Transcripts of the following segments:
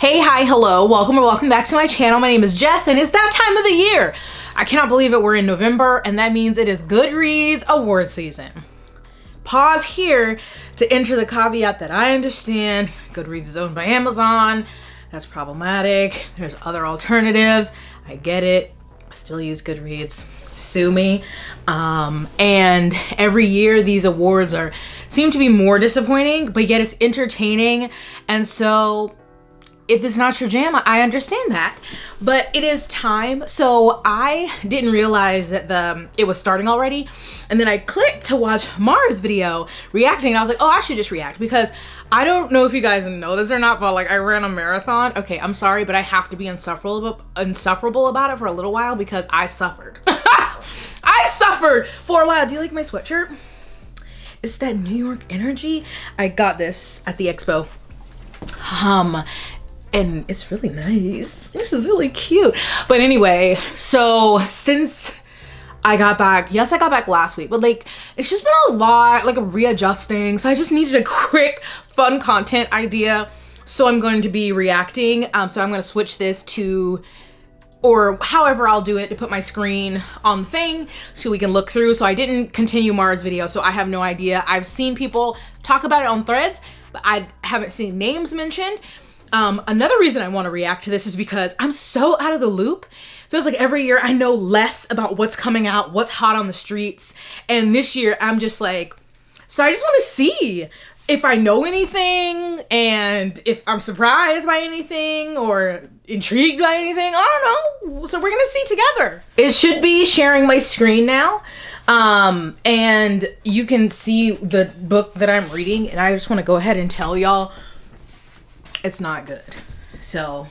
Hey, hi, hello, welcome back to my channel. My name is Jess, and it's that time of the year. I cannot believe it, we're in November, and that means it is Goodreads award season. Pause here to enter the caveat that I understand Goodreads is owned by Amazon. That's problematic. There's other alternatives. I get it. I still use Goodreads. Sue me. And every year these awards seem to be more disappointing, but yet it's entertaining. And so if it's not your jam, I understand that, but it is time. So I didn't realize that it was starting already. And then I clicked to watch Mara's video reacting, and I was like, oh, I should just react, because I don't know if you guys know this or not, but like I ran a marathon. Okay, I'm sorry, but I have to be insufferable about it for a little while because I suffered. I suffered for a while. Do you like my sweatshirt? It's that New York energy. I got this at the expo. And it's really nice. This is really cute. But anyway, so since I got back, yes, I got back last week, but like, it's just been a lot, like readjusting. So I just needed a quick, fun content idea. So I'm going to be reacting. So I'm going to switch this to, or however I'll do it, to put my screen on the thing so we can look through. So I didn't continue Mara's video, so I have no idea. I've seen people talk about it on threads, but I haven't seen names mentioned. Another reason I want to react to this is because I'm so out of the loop. Feels like every year I know less about what's coming out, what's hot on the streets. And this year I'm just like, so I just want to see if I know anything and if I'm surprised by anything or intrigued by anything. I don't know. So we're going to see together. It should be sharing my screen now. And you can see the book that I'm reading, and I just want to go ahead and tell y'all it's not good. So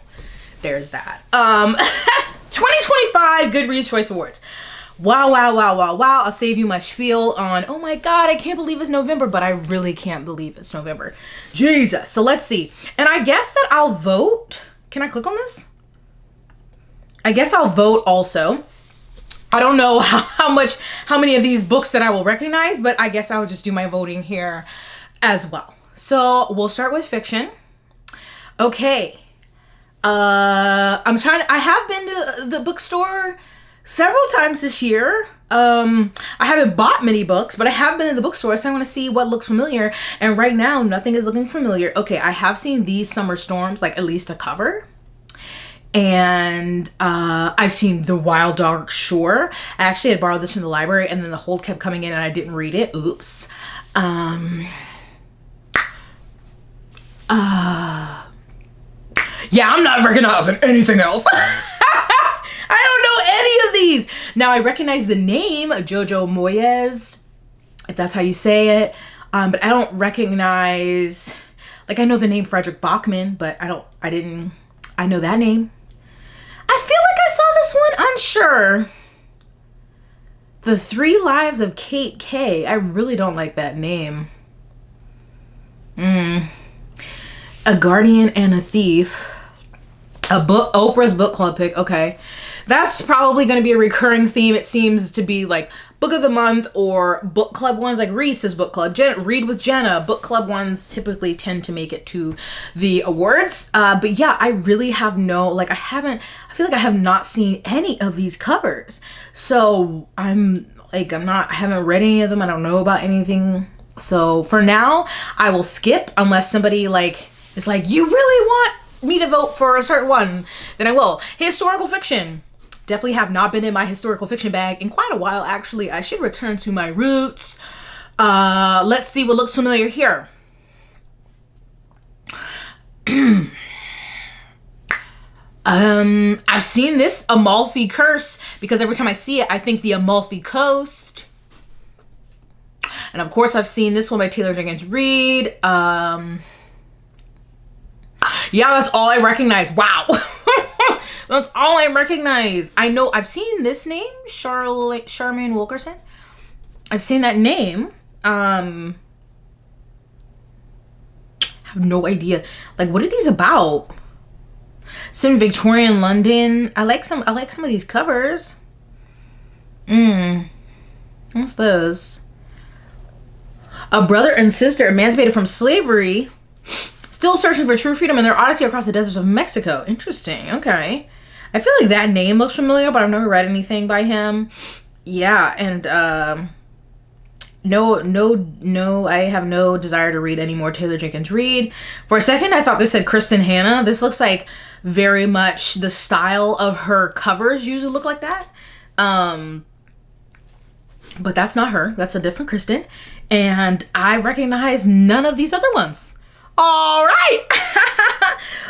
there's that. 2025 Goodreads Choice Awards. Wow. I'll save you my spiel on, oh my God, I can't believe it's November, but I really can't believe it's November. Jesus. So let's see. And I guess that I'll vote. Can I click on this? I guess I'll vote also. I don't know how many of these books that I will recognize, but I guess I'll just do my voting here as well. So we'll start with fiction. Okay. I have been to the bookstore several times this year. I haven't bought many books, but I have been in the bookstore, so I want to see what looks familiar. And right now, nothing is looking familiar. Okay, I have seen These Summer Storms, like at least a cover. And I've seen The Wild Dark Shore. I actually had borrowed this from the library, and then the hold kept coming in and I didn't read it. Oops. Yeah, I'm not recognizing anything else. I don't know any of these. Now I recognize the name Jojo Moyes, if that's how you say it. But I don't recognize, like I know the name Frederick Bachman, but I know that name. I feel like I saw this one, unsure. The Three Lives of Kate K. I really don't like that name. A Guardian and a Thief. Oprah's book club pick. Okay. That's probably going to be a recurring theme. It seems to be like book of the month or book club ones, like Reese's book club, Read with Jenna. Book club ones typically tend to make it to the awards. But yeah, I really have I feel like I have not seen any of these covers. So I haven't read any of them. I don't know about anything. So for now, I will skip unless somebody is like, you really want me to vote for a certain one, then I will. Historical fiction. Definitely have not been in my historical fiction bag in quite a while, actually. I should return to my roots. Let's see what looks familiar here. I've seen this, Amalfi Curse, because every time I see it, I think the Amalfi Coast. And of course, I've seen this one by Taylor Jenkins Reid. Yeah, that's all I recognize. Wow. That's all I recognize. I know I've seen this name, Charmaine Wilkerson. I've seen that name. Have no idea. Like, what are these about? Some Victorian London. I like some of these covers. What's this? A brother and sister emancipated from slavery Still searching for true freedom in their odyssey across the deserts of Mexico. Interesting. Okay. I feel like that name looks familiar, but I've never read anything by him. Yeah, and no, I have no desire to read any more Taylor Jenkins Reid. For a second, I thought this said Kristen Hanna. This looks like very much the style of her covers usually look like that. But that's not her. That's a different Kristen. And I recognize none of these other ones. All right.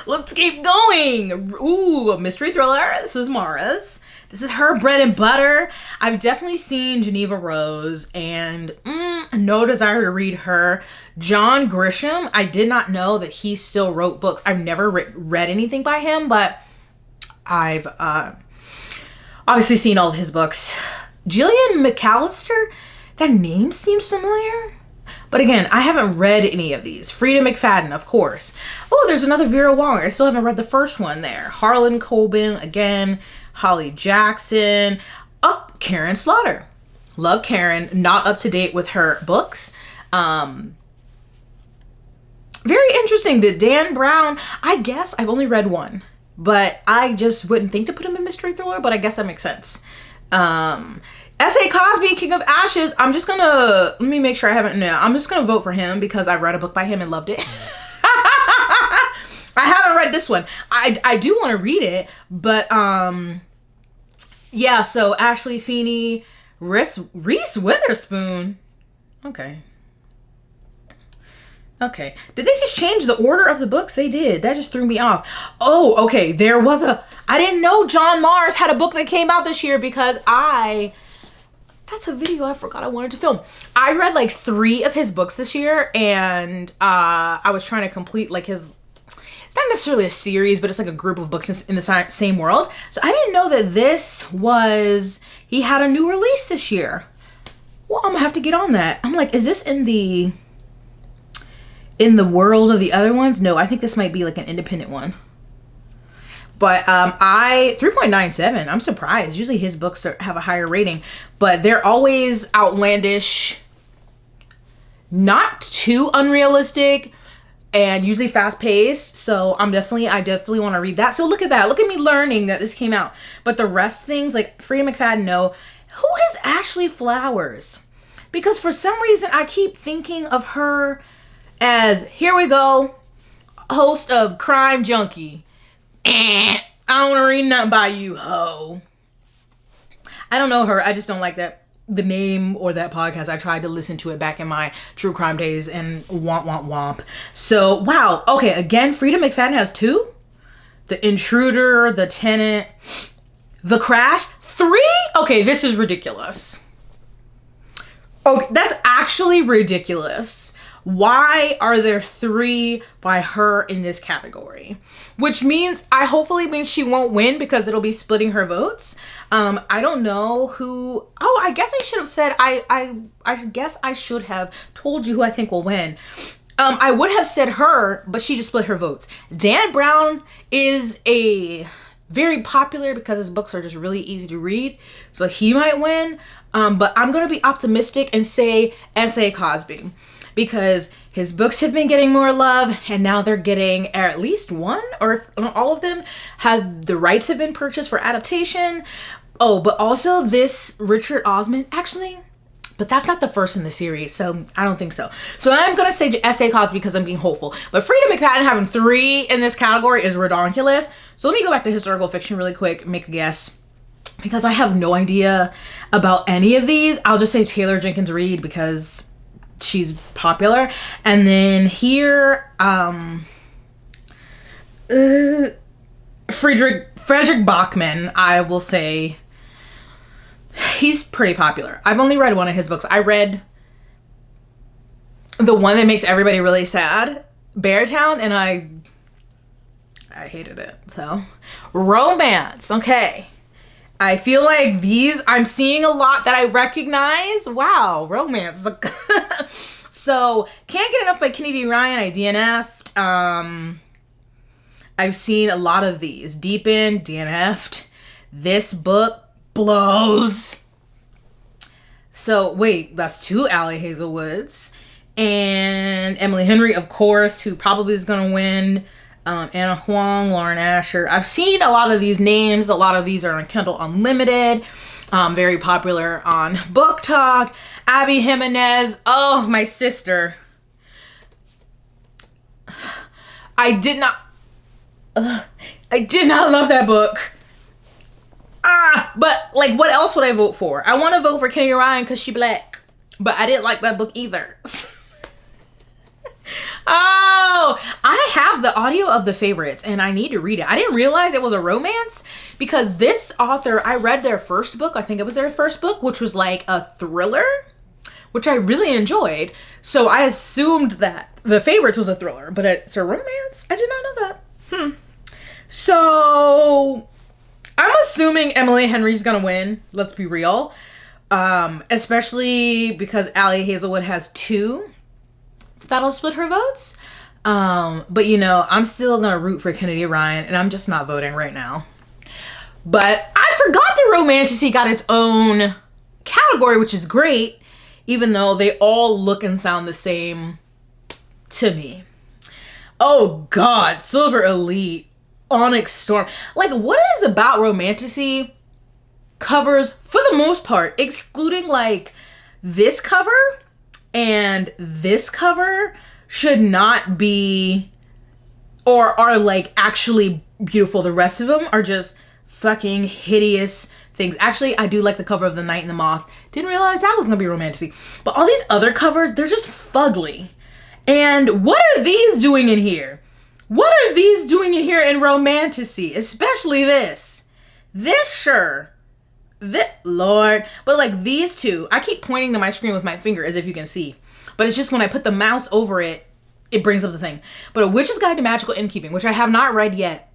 Let's keep going. Ooh, mystery thriller. This is Mara's. This is her bread and butter. I've definitely seen Geneva Rose and no desire to read her. John Grisham, I did not know that he still wrote books. I've never read anything by him, but I've obviously seen all of his books. Gillian McAllister, that name seems familiar. But again, I haven't read any of these. Frida McFadden, of course. Oh, there's another Vera Wong. I still haven't read the first one there. Harlan Coben, again. Holly Jackson. Oh, Karen Slaughter. Love Karen. Not up to date with her books. Very interesting that Dan Brown, I guess I've only read one. But I just wouldn't think to put him in mystery thriller, but I guess that makes sense. S.A. Cosby, King of Ashes. I'm just gonna, let me make sure I haven't, no, I'm just gonna vote for him because I've read a book by him and loved it. I haven't read this one. I do want to read it, but yeah, so Ashley Feeney, Reese Witherspoon. Okay. Did they just change the order of the books? They did. That just threw me off. Oh, okay. I didn't know John Mars had a book that came out this year because that's a video I forgot I wanted to film. I read like 3 of his books this year, and I was trying to complete like his, it's not necessarily a series, but it's like a group of books in the same world. So I didn't know that he had a new release this year. Well, I'm gonna have to get on that. I'm like, is this in the world of the other ones? No, I think this might be like an independent one. But 3.97, I'm surprised. Usually his books have a higher rating, but they're always outlandish, not too unrealistic, and usually fast paced. So I definitely want to read that. So look at that. Look at me learning that this came out. But the rest things like Frida McFadden, no. Who is Ashley Flowers? Because for some reason I keep thinking of her as, here we go, host of Crime Junkie. I don't want to read nothing by you, ho. I don't know her. I just don't like the name or that podcast. I tried to listen to it back in my true crime days and womp. So, wow. Okay, again, Frida McFadden has 2. The Intruder, The Tenant, The Crash. 3? Okay, this is ridiculous. Okay, that's actually ridiculous. Why are there 3 by her in this category? Which means, hopefully means she won't win because it'll be splitting her votes. I don't know who, I guess I should have said, I guess I should have told you who I think will win. I would have said her, but she just split her votes. Dan Brown is very popular because his books are just really easy to read. So he might win. But I'm going to be optimistic and say S.A. Cosby. Because his books have been getting more love, and now they're getting at least one, or if not all of them, the rights have been purchased for adaptation. Oh, but also this Richard Osman, actually, but that's not the first in the series, so I don't think so. So I'm gonna say S.A. Cosby because I'm being hopeful. But Frida McFadden having 3 in this category is ridiculous. So let me go back to historical fiction really quick, make a guess. Because I have no idea about any of these. I'll just say Taylor Jenkins Reid because she's popular. And then here, Frederick Bachman, I will say he's pretty popular. I've only read one of his books. I read the one that makes everybody really sad, Beartown, and I hated it. So romance. Okay. I feel like I'm seeing a lot that I recognize. Wow, romance. So, Can't Get Enough by Kenny D. Ryan. I DNF'd. I've seen a lot of these. Deep End, DNF'd. This book blows. So, wait, that's 2 Allie Hazelwoods. And Emily Henry, of course, who probably is going to win. Anna Huang, Lauren Asher. I've seen a lot of these names. A lot of these are on Kindle Unlimited. Very popular on Book Talk. Abby Jimenez. Oh, my sister. I did not love that book. But like, what else would I vote for? I want to vote for Kennedy Ryan because she black. But I didn't like that book either. Oh, I have the audio of The Favorites and I need to read it. I didn't realize it was a romance because this author, I read their first book. I think it was their first book, which was like a thriller, which I really enjoyed. So I assumed that The Favorites was a thriller, but it's a romance. I did not know that. So I'm assuming Emily Henry's gonna win. Let's be real. Especially because Allie Hazelwood has 2 that'll split her votes. But you know, I'm still gonna root for Kennedy Ryan and I'm just not voting right now. But I forgot that romantasy got its own category, which is great, even though they all look and sound the same to me. Oh God, Silver Elite, Onyx Storm. Like, what is about romantasy covers, for the most part, excluding like this cover and this cover, should not be or are like actually beautiful. The rest of them are just fucking hideous things. Actually, I do like the cover of The Night and the Moth. Didn't realize that was gonna be romantasy. But all these other covers, they're just fugly. And what are these doing in here? What are these doing in here in romantasy? Especially this. This, sure. Lord. But like these two, I keep pointing to my screen with my finger as if you can see. But it's just when I put the mouse over it, it brings up the thing. But A Witch's Guide to Magical Innkeeping, which I have not read yet,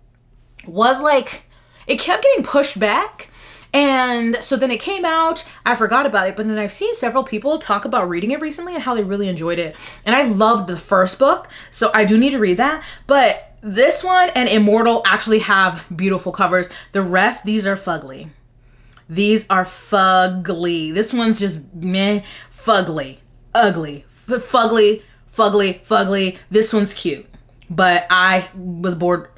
was like, it kept getting pushed back. And so then it came out, I forgot about it, but then I've seen several people talk about reading it recently and how they really enjoyed it. And I loved the first book, so I do need to read that. But this one and Immortal actually have beautiful covers. The rest, these are fugly. These are fugly. This one's just meh, fugly, ugly, fugly, fugly, fugly. This one's cute, but I was bored.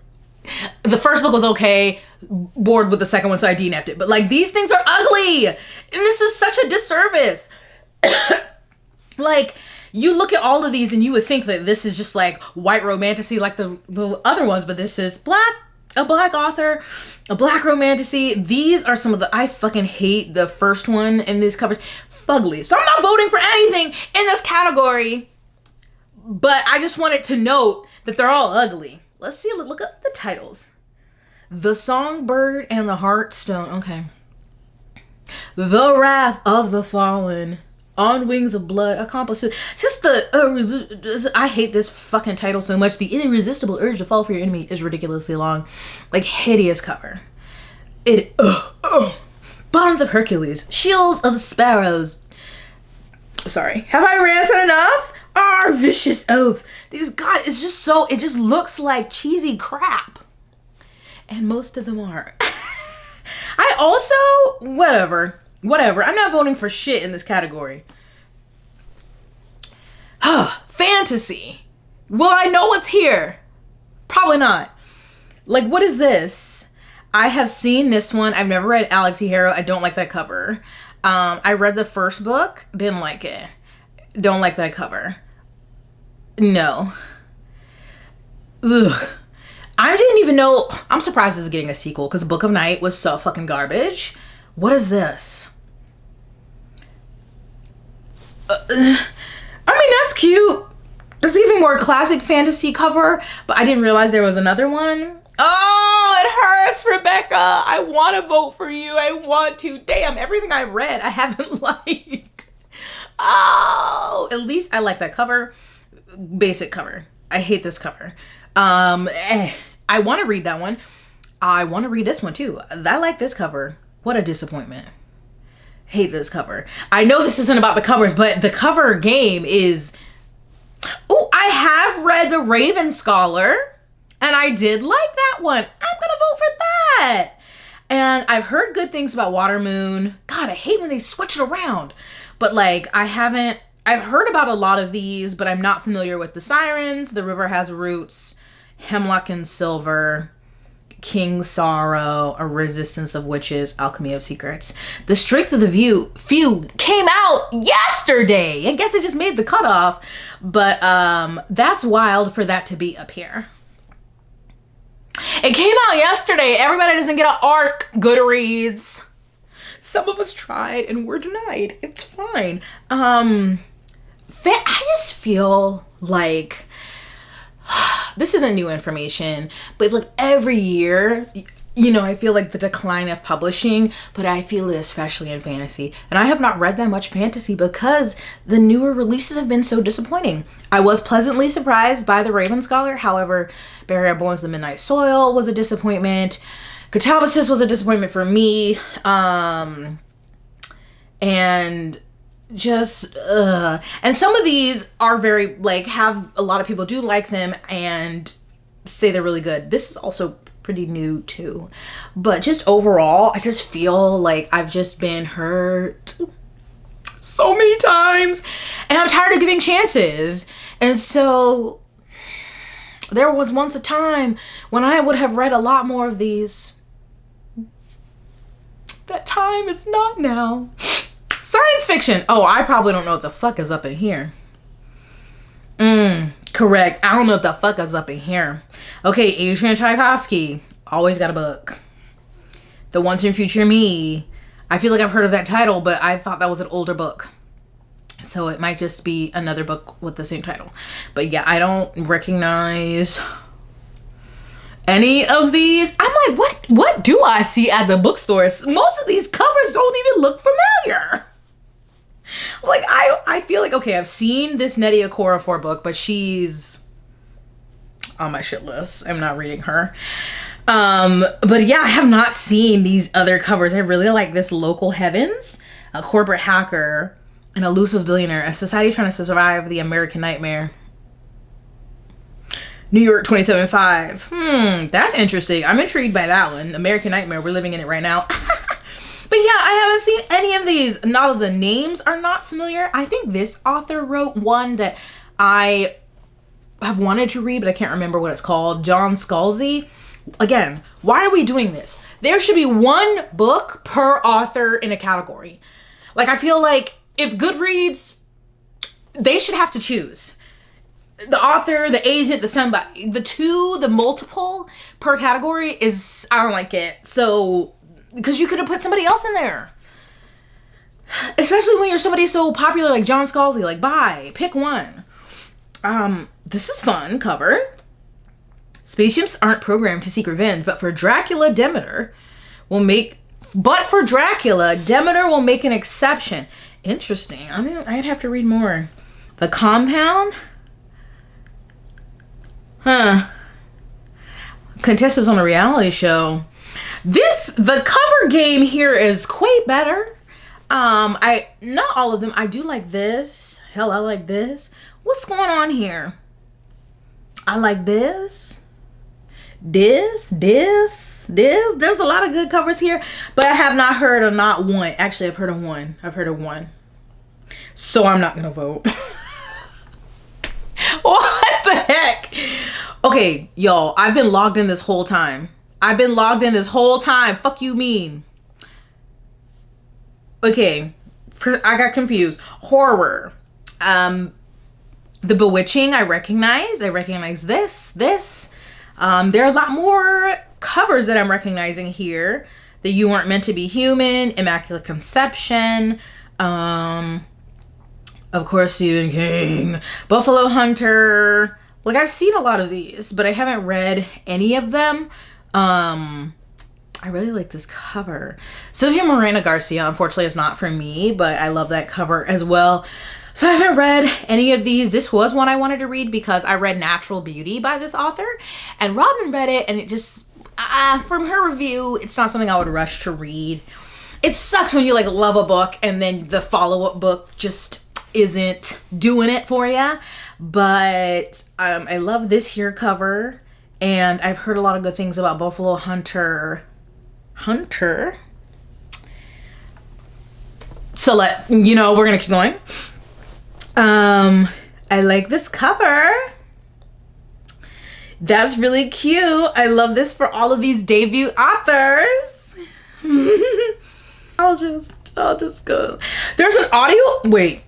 The first book was okay, bored with the second one, so I DNF'd it. But like, these things are ugly, and this is such a disservice. Like, you look at all of these and you would think that this is just like white romantasy like the other ones, but this is a black author, a black romantasy. These are some of the, I fucking hate the first one in these covers. Fugly. So I'm not voting for anything in this category, but I just wanted to note that they're all ugly. Let's see, look at the titles. The Songbird and the Heartstone. Okay. The Wrath of the Fallen. On Wings of Blood. Accomplices. Just the, I hate this fucking title so much. The Irresistible Urge to Fall for Your Enemy is ridiculously long. Like, hideous cover. Bonds of Hercules. Shields of Sparrows. Sorry. Have I ranted enough? Our Vicious Oath. These, God, it's just so, it just looks like cheesy crap. And most of them are. I also, whatever. I'm not voting for shit in this category. Fantasy. Well, I know what's here. Probably not. Like, what is this? I have seen this one. I've never read Alex E. Harrow. I don't like that cover. I read the first book. Didn't like it. Don't like that cover. No. Ugh. I didn't even know. I'm surprised this is getting a sequel because Book of Night was so fucking garbage. What is this? I mean, that's cute. That's even more classic fantasy cover, but I didn't realize there was another one. Oh, it hurts, Rebecca. I want to vote for you. I want to. Damn, everything I've read, I haven't liked. Oh, at least I like that cover. Basic cover. I hate this cover. I want to read that one. I want to read this one too. I like this cover. What a disappointment. Hate this cover. I know this isn't about the covers, but the cover game is... Oh, I have read The Raven Scholar, and I did like that one. I'm gonna vote for that. And I've heard good things about Water Moon. God, I hate when they switch it around. But like, I I've heard about a lot of these, but I'm not familiar with the Sirens, The River Has Roots, Hemlock and Silver, King's Sorrow, A Resistance of Witches, Alchemy of Secrets. The Strength of the Few came out yesterday. I guess it just made the cutoff, but that's wild for that to be up here. It came out yesterday. Everybody doesn't get an ARC Goodreads. Some of us tried and were denied. It's fine. I just feel like this isn't new information, but like every year, you know, I feel like the decline of publishing, but I feel it especially in fantasy. And I have not read that much fantasy because the newer releases have been so disappointing. I was pleasantly surprised by The Raven Scholar. However, Barrier Bones, The Midnight Soil was a disappointment. Catabasis was a disappointment for me. And just and some of these are very like, have a lot of people do like them and say they're really good. This is also pretty new too, but just overall I just feel like I've just been hurt so many times and I'm tired of giving chances. And so there was once a time when I would have read a lot more of these. That time is not now. Science fiction. Oh, I probably don't know what the fuck is up in here. Correct. I don't know what the fuck is up in here. Okay, Adrian Tchaikovsky. Always got a book. The Once and Future Me. I feel like I've heard of that title, but I thought that was an older book. So it might just be another book with the same title. But yeah, I don't recognize any of these. I'm like, what do I see at the bookstores? Most of these covers don't even look familiar. Like, I feel like, okay, I've seen this Nnedi Okorafor book, but she's on my shit list. I'm not reading her. But yeah, I have not seen these other covers. I really like this Local Heavens, A Corporate Hacker, An Elusive Billionaire, A Society Trying to Survive the American Nightmare. New York 27.5. That's interesting. I'm intrigued by that one. American Nightmare. We're living in it right now. But yeah, I haven't seen any of these. None of the names are not familiar. I think this author wrote one that I have wanted to read, but I can't remember what it's called. John Scalzi. Again, why are we doing this? There should be one book per author in a category. Like, I feel like if Goodreads, they should have to choose. The author, the agent, the somebody. The multiple per category is, I don't like it. So, because you could have put somebody else in there. Especially when you're somebody so popular like John Scalzi. Like, pick one. This is fun cover. Spaceships aren't programmed to seek revenge, but for Dracula, Demeter will make an exception. Interesting. I mean, I'd have to read more. The Compound. Contestants on a reality show. The cover game here is quite better. Not all of them. I do like this. Hell, I like this. What's going on here? I like this. This. There's a lot of good covers here, but I have not heard of not one. Actually, I've heard of one. So I'm not gonna vote. What the heck? Okay, y'all, I've been logged in this whole time. Fuck you mean. Okay, I got confused. Horror. The Bewitching, I recognize this. There are a lot more covers that I'm recognizing here. The You Weren't Meant to Be Human, Immaculate Conception, of course, Stephen King, Buffalo Hunter. Like, I've seen a lot of these, but I haven't read any of them. I really like this cover. Sylvia Morena Garcia, unfortunately, is not for me, but I love that cover as well. So I haven't read any of these. This was one I wanted to read because I read Natural Beauty by this author, and Robin read it, and it just, from her review, it's not something I would rush to read. It sucks when you like love a book and then the follow-up book just isn't doing it for you. But I love this here cover, and I've heard a lot of good things about Buffalo Hunter. So we're gonna keep going. I like this cover. That's really cute. I love this for all of these debut authors. I'll just go. There's an audio, wait.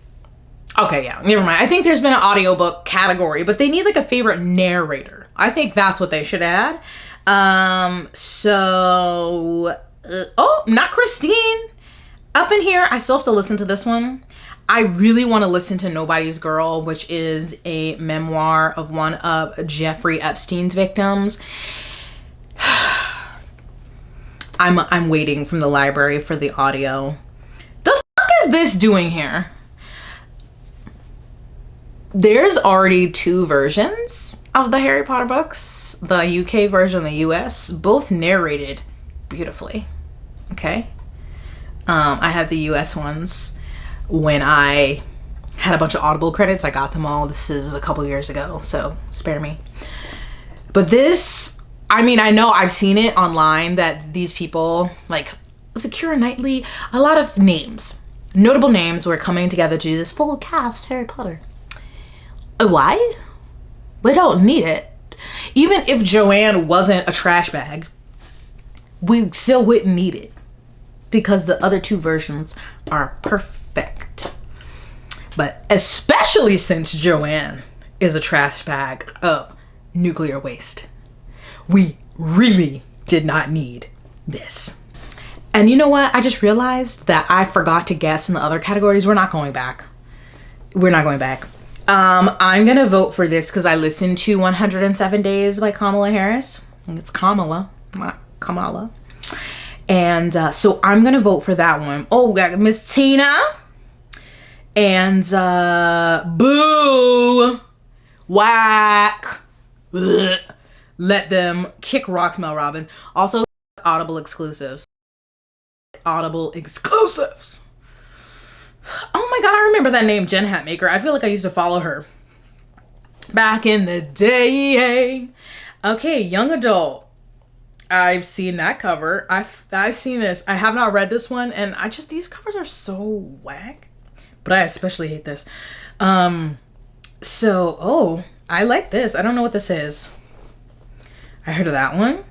Okay, yeah, never mind. I think there's been an audiobook category, but they need like a favorite narrator. I think that's what they should add. Oh, not Christine. Up in here, I still have to listen to this one. I really want to listen to Nobody's Girl, which is a memoir of one of Jeffrey Epstein's victims. I'm waiting from the library for the audio. The fuck is this doing here? There's already 2 versions of the Harry Potter books. The UK version, the US, both narrated beautifully. Okay. I had the US ones when I had a bunch of Audible credits. I got them all. This is a couple years ago, so spare me. But this, I mean, I know I've seen it online that these people, like, was it Keira Knightley? A lot of names, notable names were coming together to do this full cast Harry Potter. Why? We don't need it. Even if Joanne wasn't a trash bag, we still wouldn't need it because the other 2 versions are perfect. But especially since Joanne is a trash bag of nuclear waste, we really did not need this. And you know what? I just realized that I forgot to guess in the other categories. We're not going back. We're not going back. I'm gonna vote for this because I listened to 107 Days by Kamala Harris. It's Kamala, not Kamala. And so I'm gonna vote for that one. Oh, we got Miss Tina. And boo, whack, ugh. Let them kick rocks, Mel Robbins. Also, Audible exclusives. Audible exclusives. Oh my god, I remember that name, Jen Hatmaker. I feel like I used to follow her back in the day. Okay, young adult. I've seen that cover. I've seen this. I have not read this one, and these covers are so whack. But I especially hate this. I like this. I don't know what this is. I heard of that one.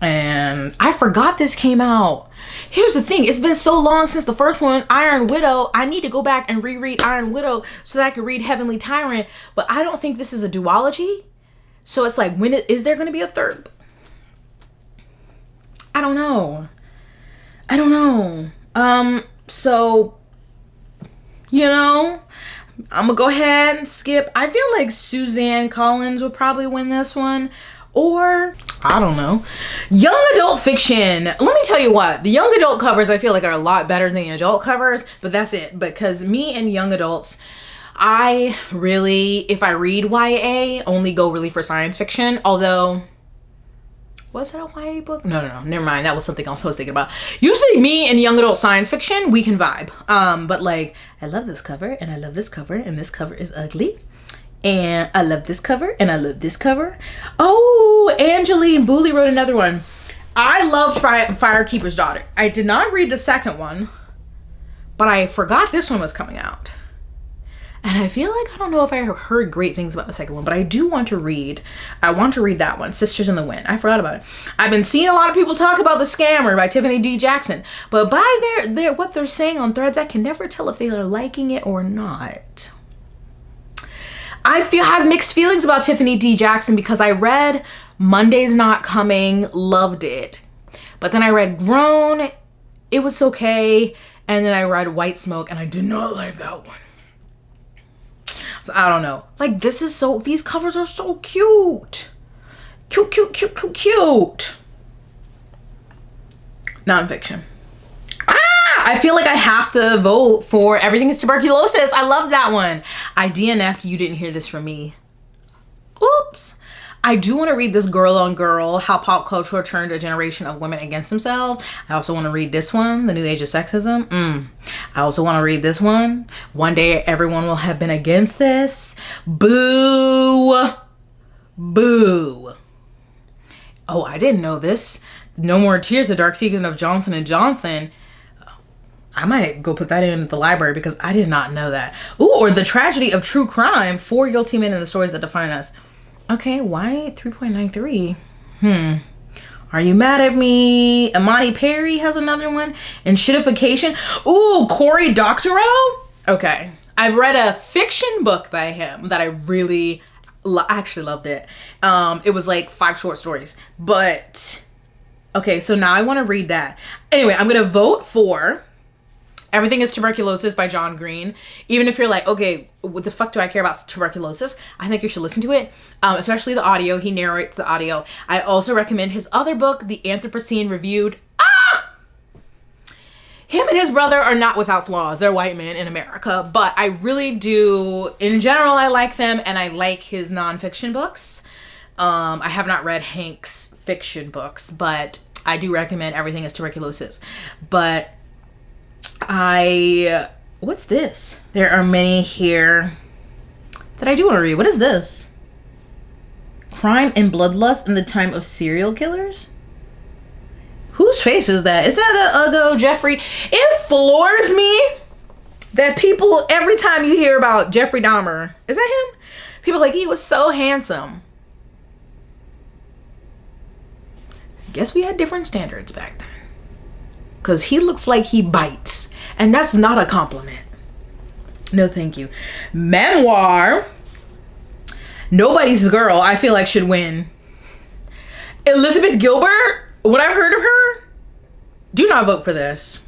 And I forgot this came out. Here's the thing. It's been so long since the first one, Iron Widow. I need to go back and reread Iron Widow so that I can read Heavenly Tyrant. But I don't think this is a duology. So it's like, is there going to be a third? I don't know. So, you know, I'm going to go ahead and skip. I feel like Suzanne Collins would probably win this one. Or, I don't know, young adult fiction. Let me tell you what, the young adult covers I feel like are a lot better than the adult covers, but that's it. Because me and young adults, I really, if I read YA, only go really for science fiction. Although, was that a YA book? No, never mind. That was something else I was thinking about. Usually me and young adult science fiction, we can vibe. But like, I love this cover and I love this cover and this cover is ugly. And I love this cover, and I love this cover. Oh, Angeline Booley wrote another one. I loved Firekeeper's Daughter. I did not read the second one, but I forgot this one was coming out. And I feel like, I don't know if I heard great things about the second one, but I do want to read. I want to read that one, Sisters in the Wind. I forgot about it. I've been seeing a lot of people talk about The Scammer by Tiffany D. Jackson, but by what they're saying on Threads, I can never tell if they are liking it or not. I have mixed feelings about Tiffany D. Jackson because I read Monday's Not Coming, loved it. But then I read Grown, it was okay. And then I read White Smoke and I did not like that one. So I don't know. Like these covers are so cute. Cute. Nonfiction. I feel like I have to vote for Everything is Tuberculosis. I love that one. I DNF'd, you didn't hear this from me. Oops. I do want to read this Girl on Girl, How Pop Culture Turned a Generation of Women Against Themselves. I also want to read this one, The New Age of Sexism. I also want to read this one, One Day Everyone Will Have Been Against This. Boo. Boo. Oh, I didn't know this. No More Tears, The Dark Secret of Johnson & Johnson. I might go put that in at the library because I did not know that. Ooh, or The Tragedy of True Crime, 4 Guilty Men and the Stories That Define Us. Okay, why 3.93? Are you mad at me? Amani Perry has another one. And Shitification. Ooh, Cory Doctorow. Okay. I've read a fiction book by him that I really actually loved it. It was like 5 short stories. But, okay, so now I want to read that. Anyway, I'm going to vote for Everything is Tuberculosis by John Green. Even if you're like, okay, what the fuck do I care about tuberculosis? I think you should listen to it, especially the audio. He narrates the audio. I also recommend his other book, The Anthropocene Reviewed. Him and his brother are not without flaws. They're white men in America, but I really do, in general, I like them, and I like his nonfiction books. I have not read Hank's fiction books, but I do recommend Everything is Tuberculosis. But what's this? There are many here that I do want to read. What is this? Crime and Bloodlust in the Time of Serial Killers? Whose face is that? Is that the Ugo Jeffrey? It floors me that people, every time you hear about Jeffrey Dahmer, is that him? People are like, he was so handsome. Guess we had different standards back then. Because he looks like he bites. And that's not a compliment. No, thank you. Memoir. Nobody's Girl, I feel like should win. Elizabeth Gilbert. What I've heard of her, do not vote for this.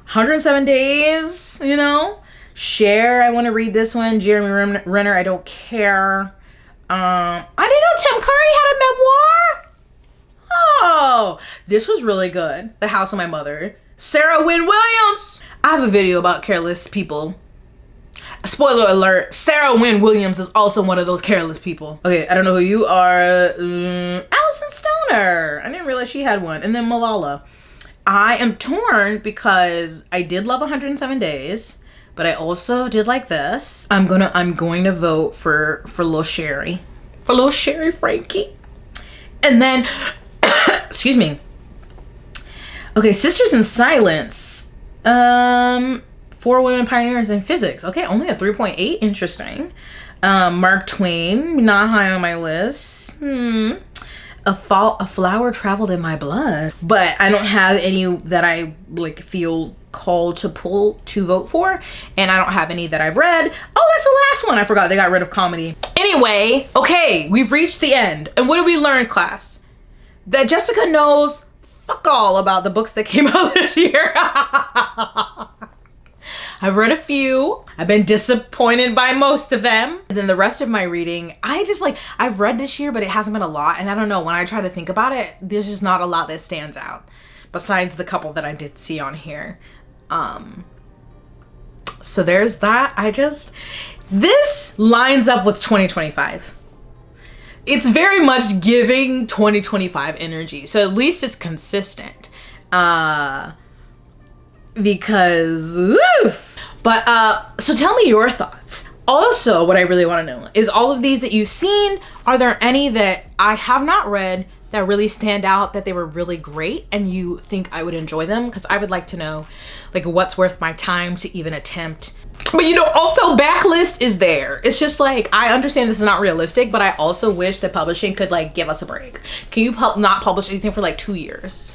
107 Days, you know. Cher, I want to read this one. Jeremy Renner, I don't care. I didn't know Tim Curry had a memoir. Oh, this was really good. The House of My Mother. Sarah Wynne Williams. I have a video about careless people. Spoiler alert, Sarah Wynne Williams is also one of those careless people. Okay, I don't know who you are. Allison Stoner. I didn't realize she had one. And then Malala. I am torn because I did love 107 Days, but I also did like this. I'm going to vote for Lil Sherry. For Lil Sherry Frankie. And then, excuse me. Okay, Sisters in Silence. 4 Women Pioneers in Physics. Okay, only a 3.8. Interesting. Mark Twain, not high on my list. A Flower Traveled in My Blood. But I don't have any that I like feel called to vote for. And I don't have any that I've read. Oh, that's the last one. I forgot they got rid of comedy. Anyway, okay, we've reached the end. And what did we learn, class? That Jessica knows fuck all about the books that came out this year. I've read a few. I've been disappointed by most of them. And then the rest of my reading, I've read this year, but it hasn't been a lot. And I don't know, when I try to think about it, there's just not a lot that stands out besides the couple that I did see on here. So there's that. This lines up with 2025. It's very much giving 2025 energy. So at least it's consistent. Because, oof. But, so tell me your thoughts. Also, what I really want to know is all of these that you've seen, are there any that I have not read that really stand out, that they were really great and you think I would enjoy them? Because I would like to know, like, what's worth my time to even attempt. But you know, also backlist is there. It's just like, I understand this is not realistic, but I also wish that publishing could like give us a break. Can you not publish anything for like 2 years?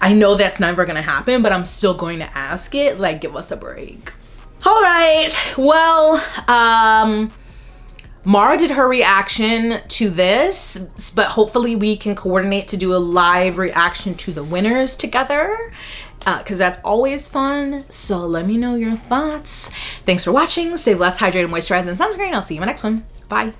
I know that's never gonna happen, but I'm still going to ask it, like, give us a break. All right, well, Mara did her reaction to this, but hopefully we can coordinate to do a live reaction to the winners together, because that's always fun. So let me know your thoughts. Thanks for watching. Stay blessed, hydrated, moisturized, and sunscreen. I'll see you in my next one. Bye.